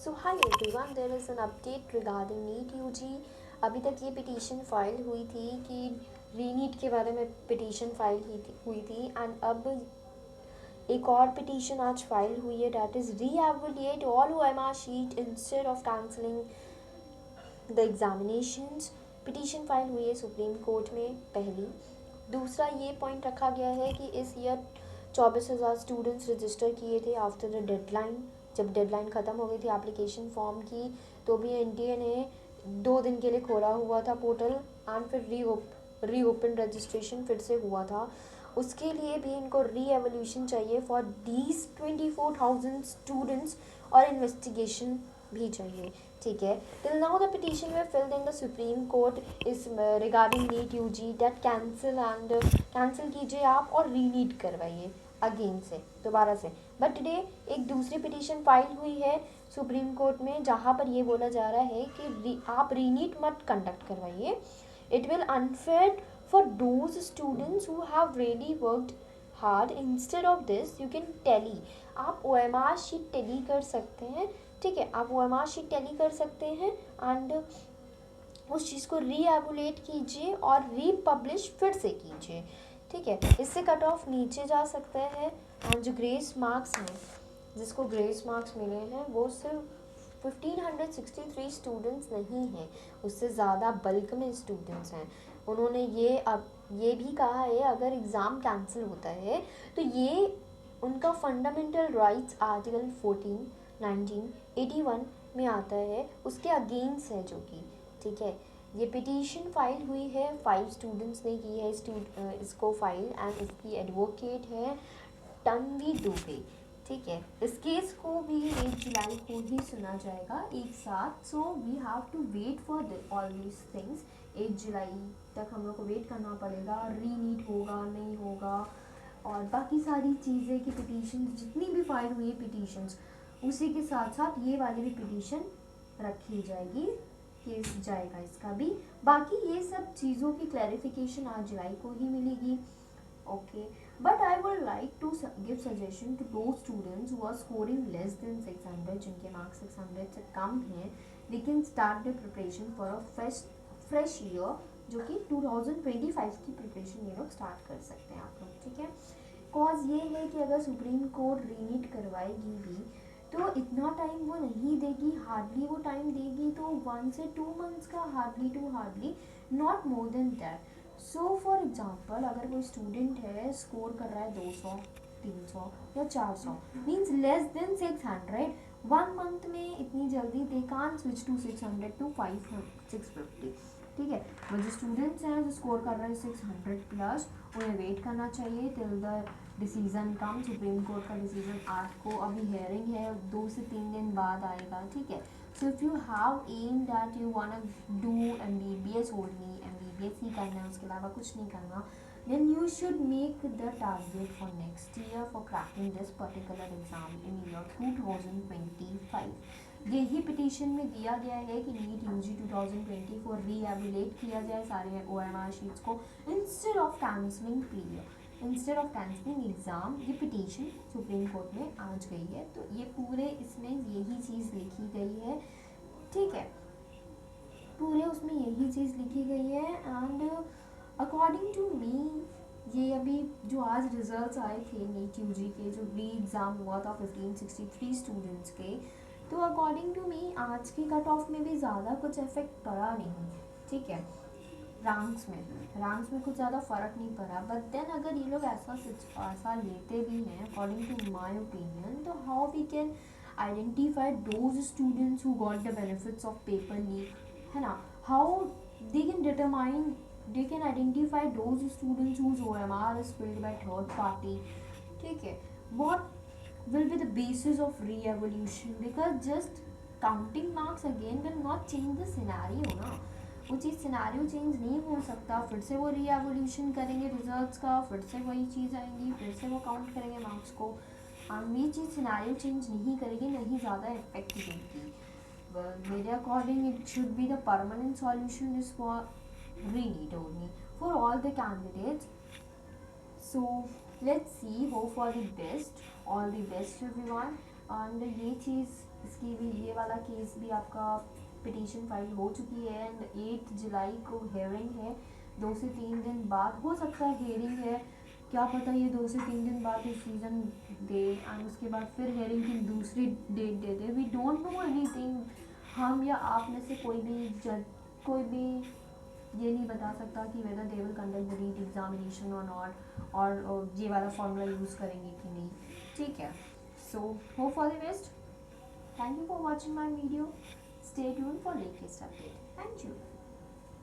So hi everyone, there is an update regarding NEET UG. अभी तक ये petition file हुई थी कि रीनीट के बारे में पिटीशन फाइल हुई थी एंड अब एक और पिटीशन आज फाइल हुई है, that is reevaluate all OMR sheet instead of cancelling the examinations. Petition file हुई है सुप्रीम कोर्ट में पहली। दूसरा ये पॉइंट रखा गया है कि इस ईयर 24,000 स्टूडेंट्स रजिस्टर किए थे आफ्टर द डेडलाइन। जब डेडलाइन ख़त्म हो गई थी एप्लीकेशन फॉर्म की, तो भी एनटीए ने 2 दिन के लिए खोला हुआ था पोर्टल एंड फिर रीओपन रजिस्ट्रेशन फिर से हुआ था। उसके लिए भी इनको री एवोल्यूशन चाहिए फॉर दीज 24,000 स्टूडेंट्स और इन्वेस्टिगेशन भी चाहिए। ठीक है, till now the petition they filed in the Supreme Court is regarding NEET UG that cancel कीजिए आप और रीनीट करवाइए अगेन से, दोबारा से। बट टुडे एक दूसरी पिटीशन फाइल हुई है सुप्रीम कोर्ट में, जहाँ पर ये बोला जा रहा है कि आप रीनीट मत कंडक्ट करवाइए। It will unfair for those students who have really worked hard. Instead of this you can tally, आप OMR शीट टेली कर सकते हैं। ठीक है, आप OMR शीट टेली कर सकते हैं एंड उस चीज़ को रीएवुलेट कीजिए और रीपब्लिश फिर से कीजिए। ठीक है, इससे कट ऑफ नीचे जा सकते हैं एंड जो ग्रेस मार्क्स हैं, जिसको ग्रेस मार्क्स मिले हैं वो सिर्फ 1563 स्टूडेंट्स नहीं हैं, उससे ज़्यादा बल्क में स्टूडेंट्स हैं। उन्होंने ये भी कहा है अगर एग्ज़ाम कैंसिल होता है तो ये उनका फंडामेंटल राइट्स आर्टिकल 14, 19, 81 में आता है, उसके अगेंस्ट है जो कि। ठीक है, ये पिटीशन फाइल हुई है, 5 स्टूडेंट्स ने की है इसको फाइल एंड इसकी एडवोकेट है तन्वी दुबे। ठीक है, इस केस को भी 8 जुलाई को ही सुना जाएगा एक साथ। So we have to wait for all these things. 8 जुलाई तक हम लोग को वेट करना पड़ेगा, रीनीट होगा नहीं होगा और बाकी सारी चीज़ें की पिटीशन जितनी भी फाइल हुई है पिटीशंस, उसी के साथ साथ ये वाली भी पिटीशन रखी जाएगी, केस जाएगा इसका भी। बाकी ये सब चीज़ों की क्लैरिफिकेशन आज जुलाई को ही मिलेगी। Okay, but I would like to give suggestion to दो students who are scoring less than 600, जिनके मार्क्स 600 से कम हैं, they can start the preparation for a fresh year, जो कि 2025 की प्रिपरेशन ये लोग स्टार्ट कर सकते हैं आप लोग। ठीक है, कॉज ये है कि अगर सुप्रीम कोर्ट रीनीट करवाएगी भी तो इतना टाइम वो नहीं देगी, हार्डली वो टाइम देगी तो 1 से 2 मंथ्स का, hardly, not more than that. So for example अगर कोई स्टूडेंट है स्कोर कर रहा है 200, 300 या 400, मीन्स लेस देन 600, 1 मंथ में इतनी जल्दी they can't switch to 600 to 650। ठीक है, वो जो स्टूडेंट्स हैं जो स्कोर कर रहे हैं 600 प्लस, उन्हें वेट करना चाहिए till the decision come. Supreme court का डिसीजन 8 को अभी हेयरिंग है, 2 से 3 दिन बाद आएगा। ठीक है, so if you have aim that you want do MBBS only, MBBS ही करना है, उसके अलावा कुछ नहीं करना, then you should make the target for next year for cracking this particular exam in year 2025. यही पिटीशन में दिया गया है कि नीट यूजी 2020 को रीएवुलेट किया जाए सारे OMR शीट्स को इंस्टेड ऑफ कैंसलिंग एग्ज़ाम। ये पिटीशन सुप्रीम कोर्ट में आज गई है, तो ये पूरे इसमें यही चीज़ लिखी गई है। ठीक है, पूरे उसमें यही चीज़ लिखी गई है एंड अकॉर्डिंग टू मी ये अभी जो आज रिजल्ट्स आए थे नीट यूजी के, जो री एग्ज़ाम हुआ था 1563 स्टूडेंट्स के, तो अकॉर्डिंग टू मी आज की कट ऑफ में भी ज़्यादा कुछ इफेक्ट पड़ा नहीं। ठीक है, रैंक्स में कुछ ज़्यादा फ़र्क नहीं पड़ा। बट देन अगर ये लोग ऐसा लेते भी हैं अकॉर्डिंग टू माई ओपिनियन, तो how we can identify those students who got the benefits of paper leak, है ना, how they can identify those students whose OMR is filled by third party. ठीक है, what will be the basis of re-evaluation, because just counting marks again will not change the scenario ना, वो चीज़ scenario change नहीं हो सकता। फिर से वो री-एवोल्यूशन करेंगे रिजल्ट्स का, फिर से वही चीज़ आएंगी, फिर से वो काउंट करेंगे मार्क्स को, और ये चीज़ सिनेरियो चेंज नहीं करेगी, नहीं ज़्यादा इफेक्ट देगी। मेरे according it should be the permanent solution is for रीनीट only for all the candidates. So let's see, hope for the best, all the best everyone। and ये चीज़ इसकी भी ये वाला केस भी आपका पिटीशन फाइल हो चुकी है एंड 8 जुलाई को हेयरिंग है। 2 से 3 दिन बाद हो सकता है हेयरिंग है, क्या पता ये 2 से 3 दिन बाद डिसीजन दे एंड उसके बाद फिर हेयरिंग की दूसरी डेट दे दे। We don't know anything. हम या आप में से कोई भी जज, कोई भी ये नहीं बता सकता कि whether they will conduct the re-NEET examination और नॉट, और ये वाला फॉर्मूला यूज़ करेंगे कि नहीं। ठीक है, so hope for the best. Thank you for watching my video. Stay tune for latest update. Thank you.